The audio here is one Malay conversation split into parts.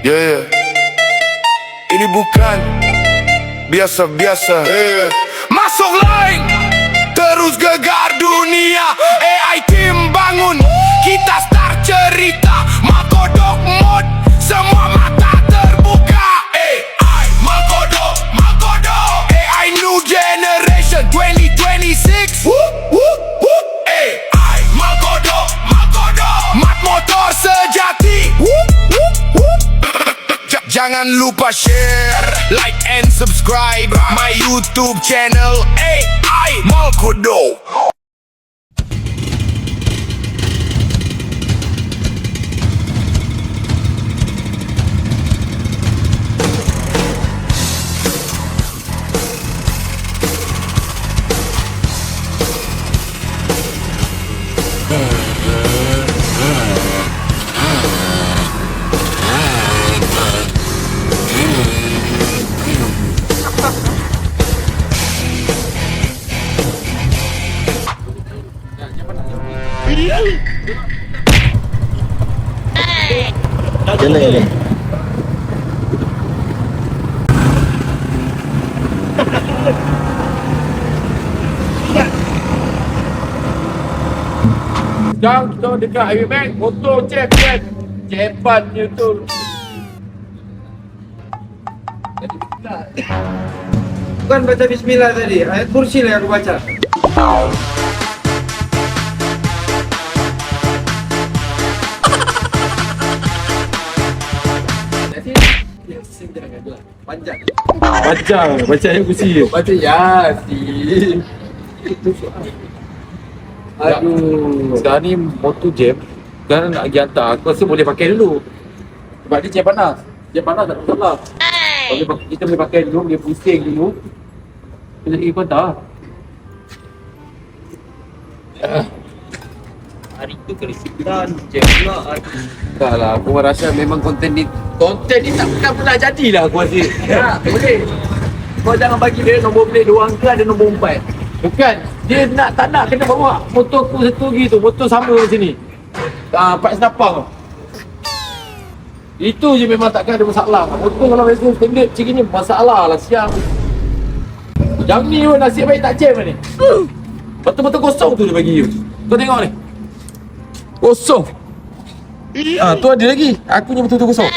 Yeah. Ini bukan biasa-biasa. Masuk line, terus gegar dunia. AI team bangun, kita start cerita. Makodok mod, semua mata terbuka. AI Makodok, Makodok. AI new generation 2026. AI Makodok, Makodok. Mat motor sejati. Jangan lupa share, like and subscribe my YouTube channel AI Makodok. Jalan. Sekarang kita dekat Highway Bank, motor cepat. Cepatnya tu. Bukan baca bismillah tadi, ayat kursi lah yang aku baca. Panjang. Baca ayat kursi. Baca Yasin. Itu soal. Aduh. Sekarang ni motor jam. Sekarang nak pergi hantar. Aku rasa boleh pakai dulu. Sebab dia jam panas. Jam panas tak masalah. Kita boleh pakai dulu, boleh pusing dulu. Kita nak pergi hantar. Hari tu kerisikan, jam pula. Tak lah, aku rasa memang konten ni tak pernah jadilah aku rasa. Ya, boleh. Kau jangan bagi dia nombor plate 2 angka ada nombor 4. Bukan, dia tak nak kena bawa motor aku satu lagi tu, motor sama macam ni. Pak Senapang tu. Itu je memang takkan ada masalah. Motor kalau biasa standard macam ni masalah lah siang. Yang ni pun nasib baik tak jam ni. Betul-betul kosong tu dia bagi you. Kau tengok ni. Kosong. Tu ada lagi. Aku ni betul-betul kosong.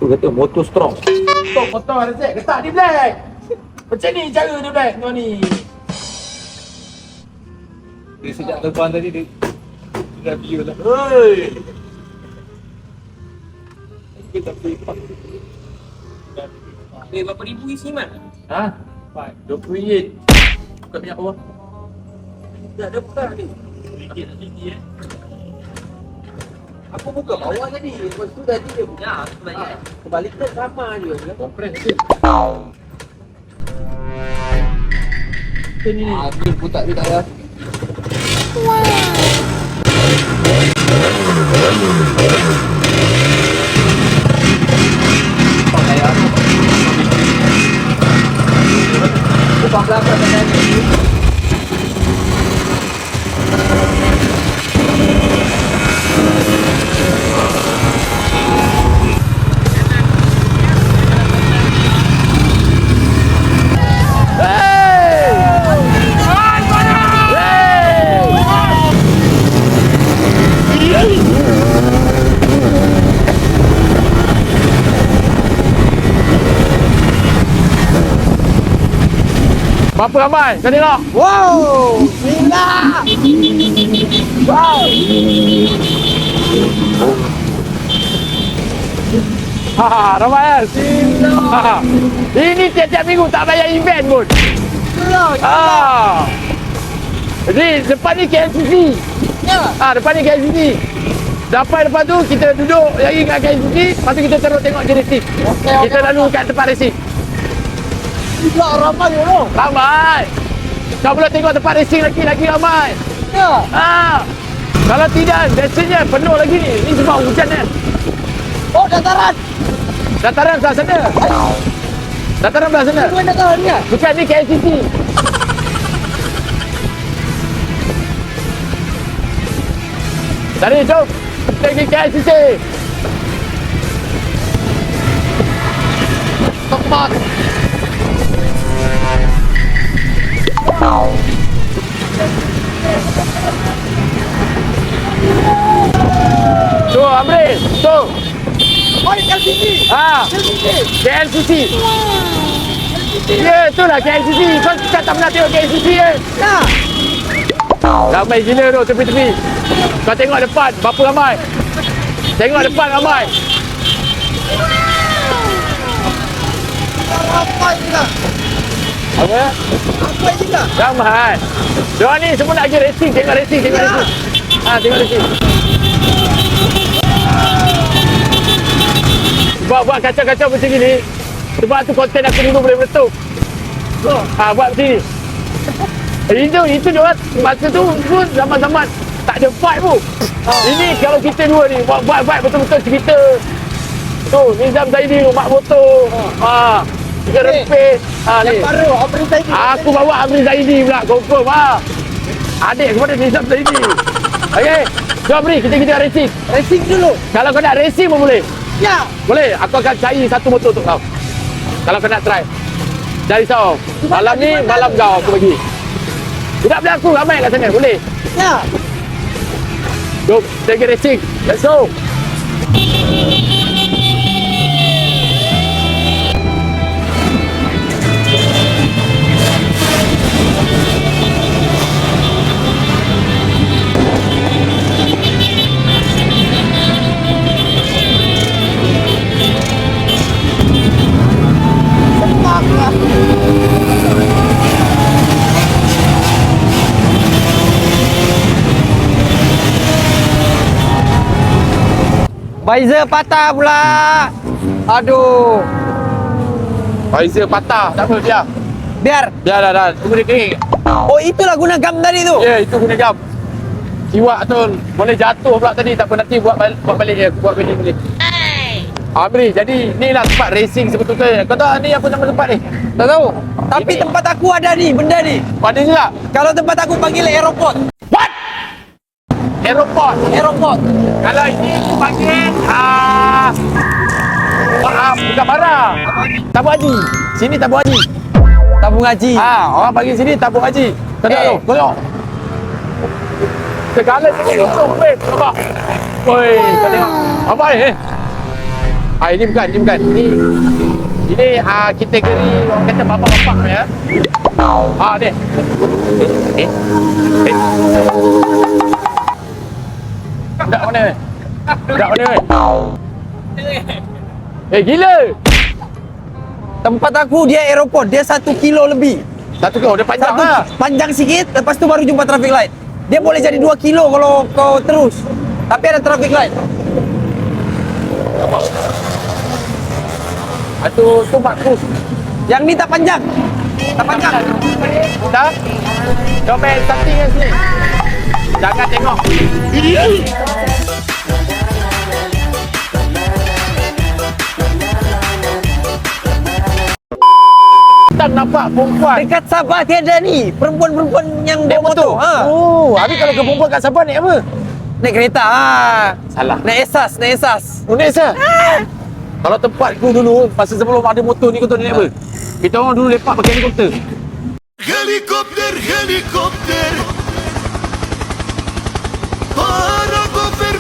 Tu kata motor strong. Stop motor Razak. Ketak ni Black. Macam ni cara dia Black. Tengok ni. Dia sejak terbang tadi dia dah view lah. Hei. Aku tak boleh pakai. Berapa ribu isi man? Ha? RM20. Bukan minyak bawah. Tak ada buka ni. RM1 nak tinggi Aku buka bawah tadi. Lepas tu tadi dia punya. Kebalikan sama je. Kompres tu. Ni. Dia pun tak ada tak ada. Berapa ramai? Kau tengok. Wow! Bismillah! Wow. Ramai kan? Bismillah. Ini tiap-tiap minggu tak bayar event pun. Jadi depan ni KLCC. Ya. Depan ni KLCC. Sampai depan tu kita duduk lagi kat KLCC. Lepas tu kita terus tengok je resip. Kita lalu kat tempat resip. Gila ramai tu. Ramai. Kau belum tengok tempat racing lagi ramai. Ya. Kalau tidak, biasanya penuh lagi ni. Ni sebab hujan kan. Oh, dataran. Dataran sebelah sana. Dataran sebelah sana. Bukan dataran ni. Bukan ni KLCC. Tadi jom. Kita pergi KLCC. tempat. Tu Amri, tu. Oh, LCC. KLCC. Ya, itulah KLCC. Kau tak pernah tengok KLCC kan? Ya. Ramai gila tu tepi-tepi. Kau tengok depan, berapa ramai? Tengok depan ramai. Apa juga? Apa? Apa juga? Ramai. Diorang ni semua nak pergi racing. Tengok racing. Tengok racing. Buat kacau-kacau macam ni. Sebab tu konten aku dulu boleh meletup. Buat macam ni. Itu dia orang masa tu pun zaman-zaman tak ada fight pun. Ini kalau kita dua ni buat fight betul-betul cerita. Tu Nizam Zaidi mak motor. Kita repit. Ni. Baru Amri Zaidi. Aku bawa Amri Zaidi pula confirm. Adik kepada Nizam Zaidi. Okey. Jom Amri, kita racing. Racing dulu. Kalau kau nak racing pun boleh. Ya. Boleh. Aku akan cari satu motor untuk kau. Kalau kau nak try. Cari risau. Malam ni malam kau aku bagi. Budak-budak aku ramai kat sana. Boleh. Ya. Jom, kita pergi racing. Let's go. Visor patah pula. Aduh. Visor patah. Tak apa, biar. Biar. Biar dah. Tunggu dia kering. Oh, itulah guna gam tadi tu. Ya, itu guna jam. Siwak tu boleh jatuh pula tadi. Tak apa, nanti buat balik je. Buat balik boleh. Amri, jadi ni lah tempat racing sebetulnya. Kau tahu ni apa nama tempat ni? Tak tahu. Tapi Ini. tempat aku ada ni, benda ni. Mana juga? Kalau tempat aku panggil aeroport. What? Aeroport. Aeroport. Kalau ini aku panggil bukan barang. Tabung haji. Sini tabung haji. Tabung haji. Orang panggil sini tabung haji. Kau tahu? Kau tengok. Segala sini kosong weh. Nampak? Woi, kau tengok. Apa ni? Ini bukan. Ini kategori orang kata bapak-bapak ya. Ni. Budak mana? Gila. Tempat aku dia aeroport. Dia 1 kilo lebih. 1 kilo, dia panjang lah. Panjang sikit, lepas tu baru jumpa traffic light. Dia boleh jadi 2 kilo kalau kau terus. Tapi ada traffic light. Tu bagus. Yang ni tak panjang. Tak panjang. Dah? Coba starting kat sini. Jangan tengok. Tak nampak perempuan. Dekat Sabah tiada ni. Perempuan-perempuan yang Naik bawa motor. Habis kalau ke perempuan kat Sabah naik apa? Naik kereta. Salah. Naik esas. Naik sah. Kalau tempatku dulu, masa sebelum ada motor ni, kau tahu dia naik apa? Kita orang dulu lepak pakai helikopter. Helikopter. Paracofer.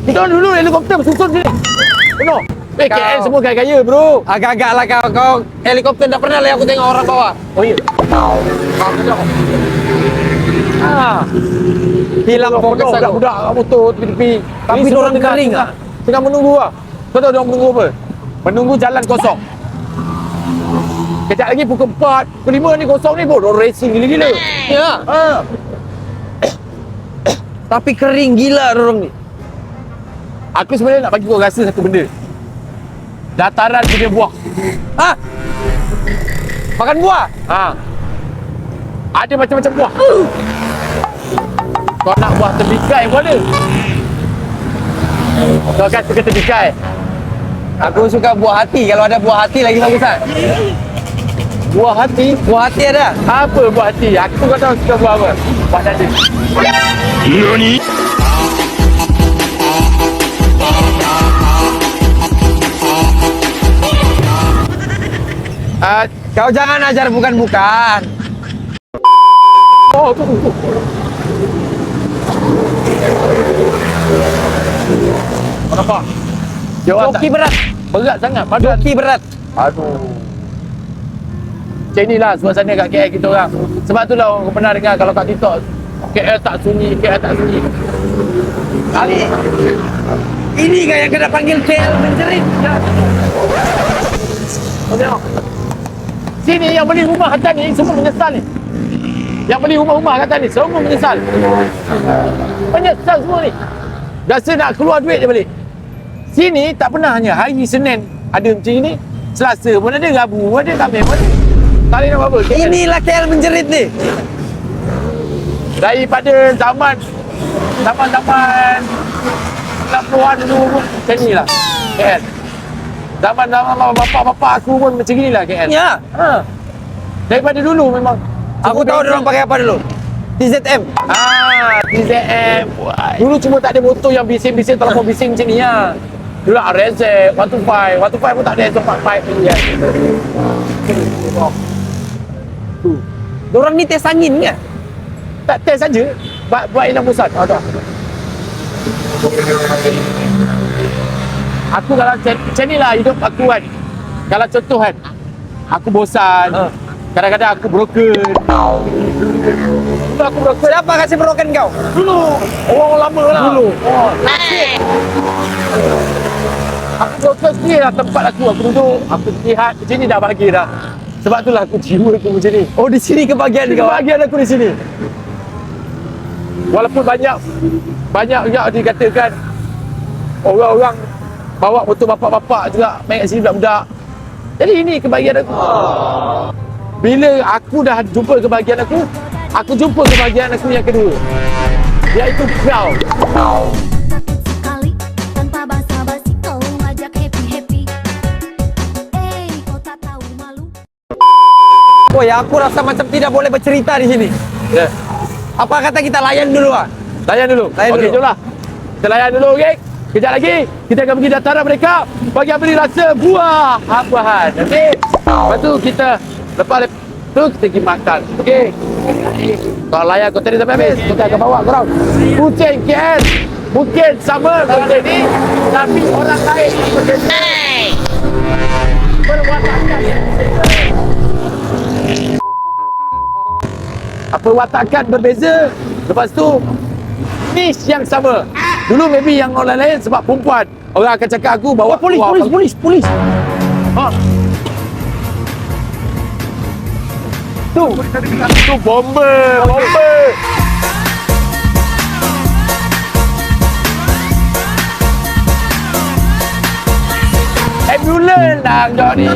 Kita orang dulu helikopter bersusun sini. Penuh. KL semua kaya-kaya bro. Agak-agak lah kau helikopter tak pernah lah aku tengok orang bawah. Oh iya. Hilang fokus aku. Budak-budak kat motor tepi-tepi. Tapi Ni semua diorang kering ah. Tengah menunggu lah. Kau tahu diorang menunggu apa? Menunggu jalan kosong. Kejap lagi pukul 4, pukul 5 ni kosong ni pun. Diorang racing gila-gila. Ya. Tapi kering gila orang ni. Aku sebenarnya nak bagi kau rasa satu benda. Dataran punya buah. Makan buah. Ada macam-macam buah. Kau nak buah tembikai pun ada. Kau kan suka tembikai. Aku suka buah hati. Kalau ada buah hati lagi bagusan. Buah hati? Buah hati ada. Apa buah hati? Aku kau tahu suka buah apa? Buah dada. Nani? Kau jangan ajar bukan-bukan. Oh, tu. Kenapa? Joki berat. Berat sangat, badan. Joki berat. Aduh. Macam inilah suasana kat KL kita orang. Sebab tu lah orang pernah dengar kalau kat TikTok, KL tak sunyi, KL tak sunyi. Kali Ini kan yang kena panggil KL menjerit. tengok. Sini yang beli rumah kat ni semua menyesal ni. Yang beli rumah-rumah kat ni semua menyesal. Menyesal semua ni. Rasa nak keluar duit dia balik. Sini tak pernah hanya hari Senin ada macam ni. Selasa pun ada, Rabu pun ada, Khamis pun ada. Tak boleh nak buat apa. Inilah KL menjerit ni. Daripada zaman 60-an dulu pun macam ni lah KL. Zaman bapak-bapak aku pun macam ni lah KL. Ya. Ha. Daripada dulu memang. Aku tahu dia orang pakai apa dulu. TZM. TZM. Dulu cuma tak ada motor yang bising-bising, telefon bising macam ni lah. Dulu RZ, 125. 125 pun tak ada, 145 ni kan. Diorang ni tes angin ke? Tak test saja. Buat ilang bosan. Aku kalau macam ni lah hidup aku kan. Kalau contoh kan, aku bosan. Kadang-kadang aku broken. Dulu aku broken. Siapa kasih broken kau? Dulu. Orang lama lah. Dulu. Aku broken sendiri lah tempat aku. Aku duduk. Aku lihat. Macam ni dah bahagia dah. Sebab itulah aku jiwa aku macam ni. Oh, di sini kebahagiaan kau. Kebahagiaan aku di sini. Walaupun banyak yang dikatakan orang-orang bawa motor bapak-bapak juga main kat sini budak-budak. Jadi ini kebahagiaan aku. Bila aku dah jumpa kebahagiaan aku jumpa kebahagiaan aku yang kedua. Iaitu kau. Sekali tanpa basa-basi kau ngajak happy-happy. Kau tak tahu malu. Oh ya, aku rasa macam tidak boleh bercerita di sini. Ya. Apa kata kita layan dulu ah? Layan dulu. Layan Okey, dulu. jomlah. Kita layan dulu, okey? Kejap lagi kita akan pergi dataran mereka bagi beri rasa buah-buahan. Okey. Lepas tu kita lepas tu kita pergi makan. Okey. Kalau layan konten ni sampai habis, kita akan bawa korang kucing KL. Mungkin sama konten ni, tapi orang lain berbeza. Perwatakan berbeza. Lepas tu niche yang sama. Dulu maybe yang orang lain sebab perempuan, orang akan cakap aku bawa Polis. Ha. Tu bomber. Ambulans lah kau ni.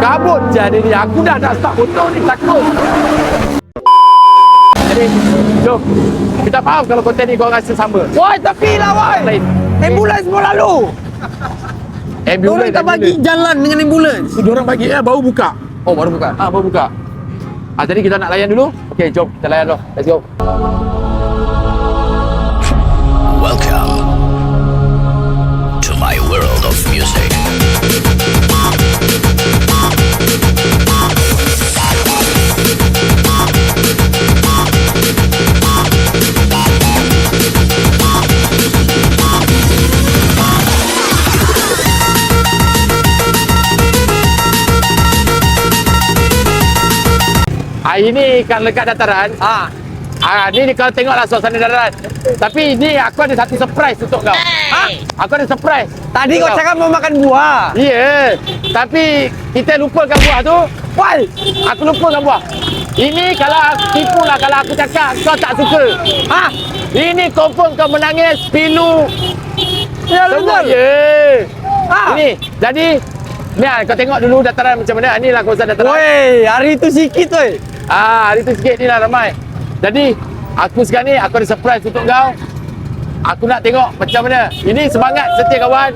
Kabut je dia ni. Aku dah nak start motor ni, takut. Jadi, jom. Kita faham kalau konten ni korang rasa sama. Woi, tapi lah woi. Lain. Ambulans semua lalu. Ambulans Diorang tak bagi jalan dengan ambulans. Diorang bagi baru buka. Oh, baru buka. Baru buka. Jadi kita nak layan dulu. Okey, jom kita layan dulu. Let's go. Welcome to my world of music. Ini kan dekat dataran. Ni kalau tengoklah suasana dataran. Tapi ni aku ada satu surprise untuk kau. Aku ada surprise. Tadi kau cakap mau makan buah. Ya. Tapi kita lupakan buah tu. Wal, aku lupakan buah. Ini kalau tipu lah kalau aku cakap kau tak suka. Ini confirm kau menangis, pilu. Ya, Semua betul. ya. Ini. Jadi ni kau tengok dulu dataran macam mana. Inilah kawasan dataran. Woi, hari tu sikit woi. Hari tu sikit ni lah ramai. Jadi aku sekarang ni aku ada surprise untuk kau. Aku nak tengok macam mana. Ini semangat setia kawan.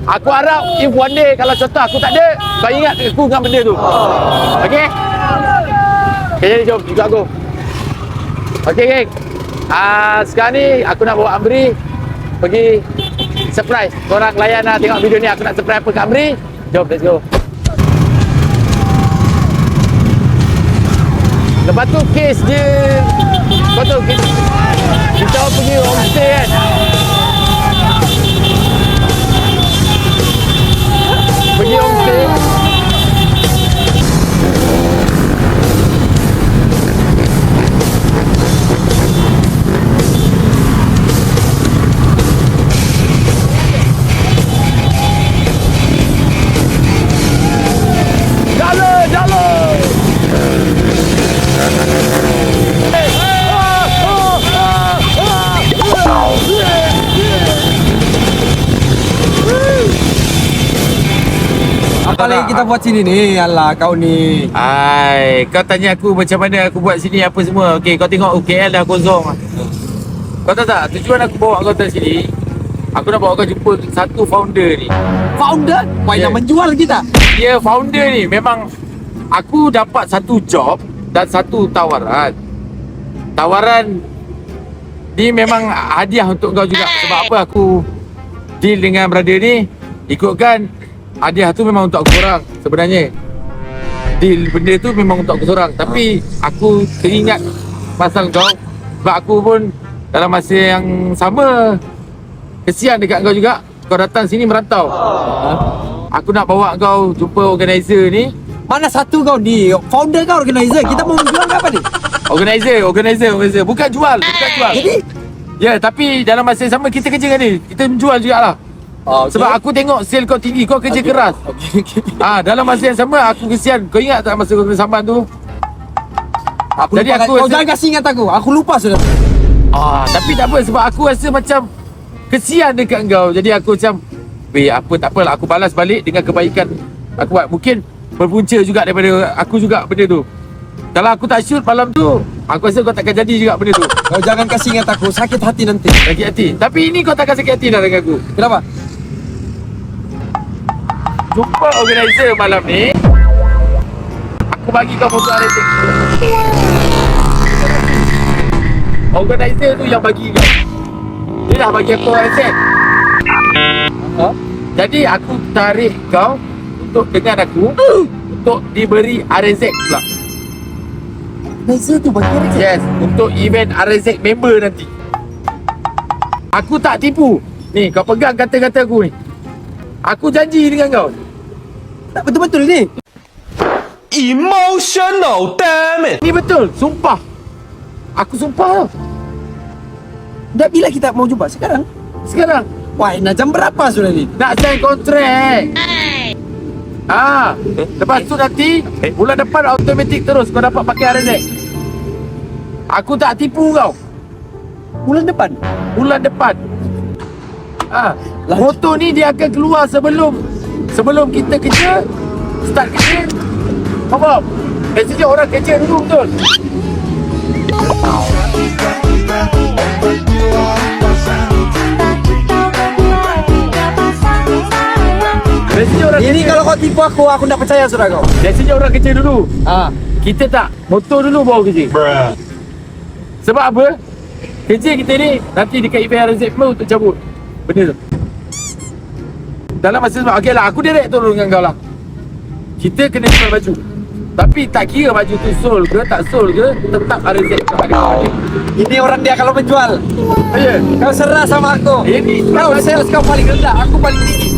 Aku harap if one day kalau contoh aku tak ada, kau ingat aku dengan benda tu. Okey? Okay, jadi jom ikut aku. Okey geng. Sekarang ni aku nak bawa Amri pergi surprise. Korang layan lah tengok video ni, aku nak surprise apa kat Amri. Jom, let's go. Lepas tu kes dia, kau tahu kita orang pergi homestay kan. Pergi homestay. Apa lagi kita buat sini ni? Alah kau ni. Ai, kau tanya aku macam mana aku buat sini apa semua. Okey, kau tengok KL dah kosong. Kau tahu tak, tujuan aku bawa kau datang sini, aku nak bawa kau jumpa satu founder ni. Founder? Wah, Yeah. nak menjual kita. Dia founder ni memang aku dapat satu job dan satu tawaran. Tawaran ni memang hadiah untuk kau juga. Sebab apa aku deal dengan brother ni, ikutkan hadiah tu memang untuk aku seorang sebenarnya. Deal benda tu memang untuk aku seorang. Tapi aku teringat pasal kau. Sebab aku pun dalam masa yang sama kesian dekat kau juga. Kau datang sini merantau. Aku nak bawa kau jumpa organizer ni. Mana satu kau ni? Founder kau organizer. Kita mau menjual ke apa ni? Organizer. Bukan jual. Jadi? Ya, tapi dalam masa yang sama kita kerja dengan dia. Kita menjual jugalah. Okay. Sebab aku tengok sale kau tinggi, kau kerja keras. Okay. Dalam masa yang sama aku kesian. Kau ingat tak masa kau kena samban tu? Aku Jadi lupa, aku kau rasa- jangan kasih ingat aku. Aku lupa sudah. Tapi tak apa sebab aku rasa macam kesian dekat kau. Jadi aku macam apa tak apalah, aku balas balik dengan kebaikan aku buat. Mungkin berpunca juga daripada aku juga benda tu. Kalau aku tak shoot malam tu, aku rasa kau takkan jadi juga benda tu. Kau jangan kasih ingat aku. Sakit hati nanti. Sakit hati. Tapi ini kau takkan sakit hati dah dengan aku. Kenapa? Jumpa organizer malam ni, aku bagi kau foto arrangement. Organizer tu yang bagi kau. Dia dah bagi aku arrangement. Jadi aku tarik kau untuk dengan aku untuk diberi arrangement pula. Organizer tu bagi arrangement? Yes, untuk event arrangement member nanti. Aku tak tipu. Ni kau pegang kata-kata aku ni. Aku janji dengan kau. Tak betul-betul ni. Emotional, damn it. Ni betul, sumpah. Aku sumpah tau. Dah bila kita mau jumpa? Sekarang? Sekarang Wah, nak jam berapa sudah ni? nak sign kontrak. Lepas tu nanti bulan depan automatik terus kau dapat pakai arrangement. Aku tak tipu kau. Bulan depan? Bulan depan. Foto ni dia akan keluar sebelum kita kerja, start kerja. Faham? Biasanya orang kerja dulu betul. Biasanya orang Ini kerja, kalau kau tipu aku tak percaya sudah kau. biasanya orang kerja dulu. Ah, Kita tak, motor dulu baru kerja. Sebab apa? Kerja kita ni nanti dekat event RZM untuk cabut benda tu. Dalam masa sebab okey lah, aku direct turun dengan kau lah. Kita kena jual baju. Tapi tak kira baju tu sold ke tak sold ke, tetap RZM ada. ini orang dia kalau menjual. Ya. Kau serah sama aku. Ini Kau sales kau paling rendah, aku paling tinggi.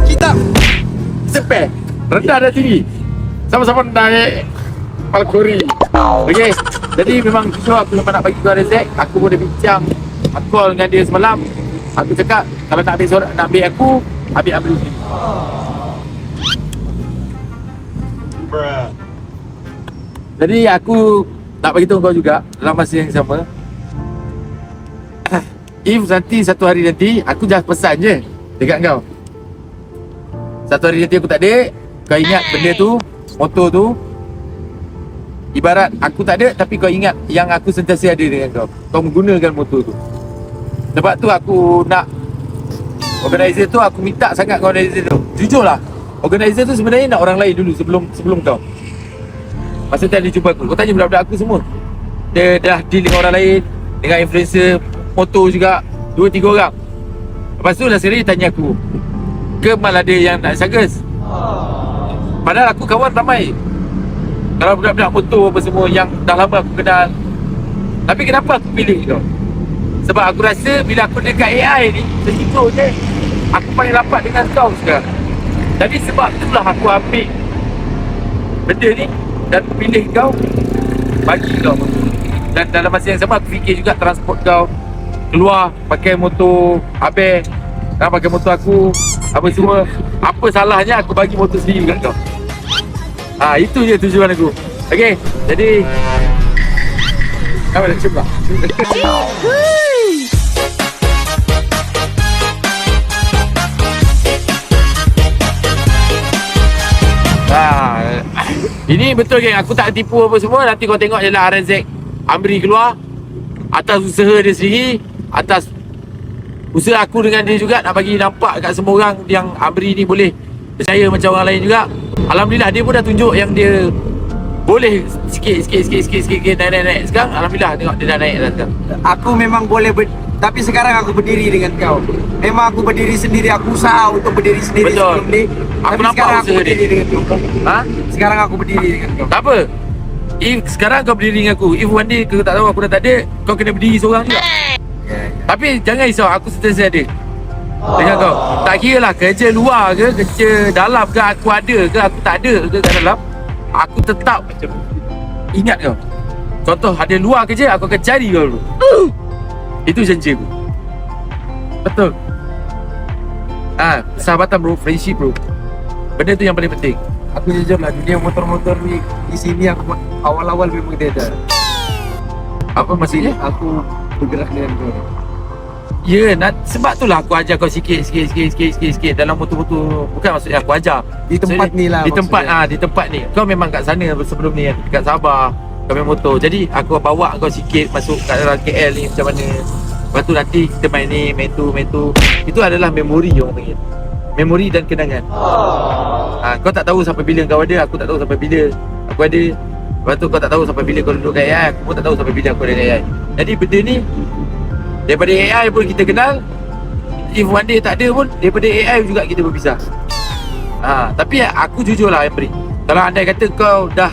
Kita sepeh. Rendah dan tinggi. Sama-sama naik Palkori. Okey. Jadi memang tu aku memang nak bagi kau RZM. Aku pun dah bincang. Aku call dengan dia semalam. Aku cakap kalau nak ambil sorak, nak ambil aku, ambil sini. Jadi aku nak bagi tahu kau juga dalam masa yang sama. If nanti satu hari nanti aku just pesan je dekat kau. Satu hari nanti aku tak ada, kau ingat benda tu, motor tu. Ibarat aku tak ada tapi kau ingat yang aku sentiasa ada dengan kau. Kau menggunakan motor tu. Sebab tu aku nak organizer tu, aku minta sangat kau organizer tu. Jujurlah, organizer tu sebenarnya nak orang lain dulu sebelum kau. Masa tu dia jumpa aku, kau tanya budak-budak aku semua. Dia dah deal dengan orang lain, dengan influencer motor juga, 2-3 orang. Lepas tu lah sekali dia tanya aku, ke mal ada yang nak sagas? Padahal aku kawan ramai. Kalau budak-budak motor apa semua yang dah lama aku kenal. Tapi kenapa aku pilih kau? Sebab aku rasa bila aku dekat AI ni, sejujur je, aku paling rapat dengan kau sekarang. Jadi sebab itulah aku ambil benda ni dan pilih kau, bagi kau. Dan dalam masa yang sama aku fikir juga transport kau keluar pakai motor Abel, pakai motor aku, apa semua. Apa salahnya aku bagi motor sendiri kat kau? Itu je tujuan aku. Okey, jadi kau nak cuba. Ini betul geng, aku tak tipu apa semua. Nanti kau tengok je lah RNZ Amri keluar atas usaha dia sendiri, atas usaha aku dengan dia juga, nak bagi nampak kat semua orang yang Amri ni boleh percaya macam orang lain juga. Alhamdulillah dia pun dah tunjuk yang dia boleh sikit naik. Sekarang Alhamdulillah tengok dia dah naik dah sekarang. Aku memang boleh tapi sekarang aku berdiri dengan kau. Memang aku berdiri sendiri, aku usaha untuk berdiri sendiri. Betul. Sebelum ni. Aku Tapi nampak sekarang aku usaha berdiri dia. dengan kau. Sekarang aku berdiri dengan kau. Tak apa. If sekarang kau berdiri dengan aku, if one day kau tak tahu aku dah tak ada, kau kena berdiri seorang juga. Tapi jangan risau, aku sentiasa ada dengan kau. Tak kira lah kerja luar ke, kerja dalam ke, aku ada ke, aku tak ada ke kat dalam, aku tetap ingat kau. Contoh ada luar kerja, aku akan cari kau dulu. Itu janji aku. Betul. Persahabatan bro, friendship bro. Benda tu yang paling penting. Aku jujur lah, dunia motor-motor ni di sini aku awal-awal memang dia ada. Apa maksudnya? Aku bergerak dengan kau. Ya, sebab tu lah aku ajar kau sikit dalam motor-motor. Bukan maksudnya aku ajar Di tempat ni lah di tempat maksudnya. di tempat ni. Kau memang kat sana sebelum ni kan, dekat Sabah kau main motor. Jadi aku bawa kau sikit masuk kat dalam KL ni macam mana. Lepas tu nanti kita main ni, main tu. Itu adalah memori orang panggil. Memori dan kenangan. Kau tak tahu sampai bila kau ada, aku tak tahu sampai bila aku ada. Lepas tu kau tak tahu sampai bila kau duduk kat AI, aku pun tak tahu sampai bila aku ada kat AI. Jadi benda ni daripada AI pun kita kenal. If one day tak ada pun, daripada AI juga kita berpisah. Tapi aku jujur lah Amri, kalau andai kata kau dah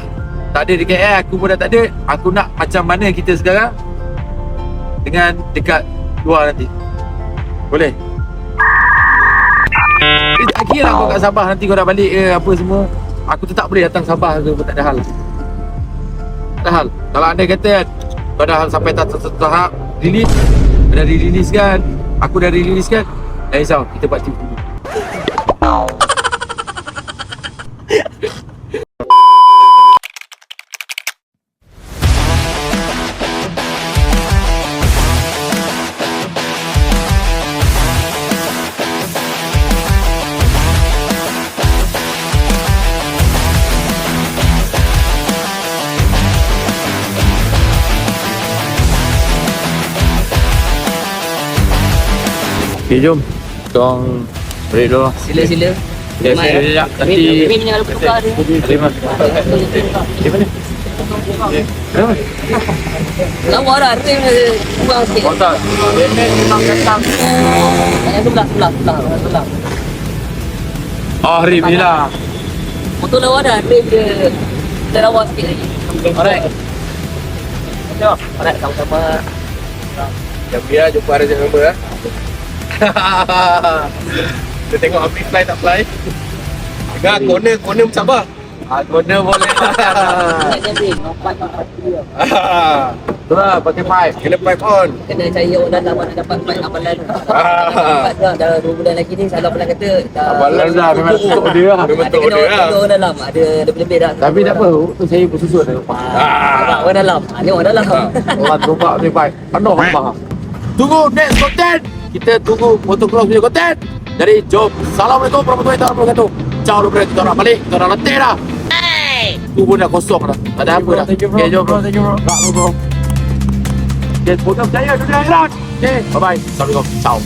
tak ada dekat AI, aku pun dah tak ada, aku nak macam mana kita sekarang dengan dekat luar nanti. Boleh? Tak kira lah kau kat Sabah nanti kau dah balik ke apa semua, aku tetap boleh datang Sabah ke pun tak ada hal. Tak ada hal. Kalau andai kata kan kau dah sampai tahap release, dah di-release-kan, aku dah di-release-kan, dah risau, kita buat TV. Okay, jom. Kong break dulu. Sila. Ya, sila. Nanti Ini punya kalau tukar dia. di mana? Lawa dah, rim dia kurang sikit. Kontak. Memang datang. Yang sebelah. Oh, rim ni lah. Motor lawa dah, rim dia lawa sikit lagi. Alright. Jom. Alright, sama-sama. Jom biar jumpa hari yang nombor lah. Kita tengok Amri fly tak fly. Dengar corner bersabar. Corner boleh. Ingat dia rim, nampak dia. Tu lah, pakai pipe. Kena pipe on. Kena cari orang dalam mana dapat main amalan. Dapat dah dalam 2 bulan lagi ni, salah pernah kata. Amalan dah, memang tutup dia lah. Memang Ada tutup kena dia lah. orang dalam, ada lebih-lebih dah. Tapi tak apa, tu saya bersusun dah. Orang dalam. Ni orang dalam. Orang terobak pakai pipe. Penuh apa? Tunggu next content. Kita tunggu motocross punya content. Jadi jom. Assalamualaikum warahmatullahi wabarakatuh. Ciao dulu, kita orang balik. Kita orang letih dah. Tu pun dah kosong dah. Tak ada apa dah. Okay, jom bro. Thank you bro. Tak bro. Okay, program saya dunia akhirat. Okay, bye-bye. Assalamualaikum. Ciao.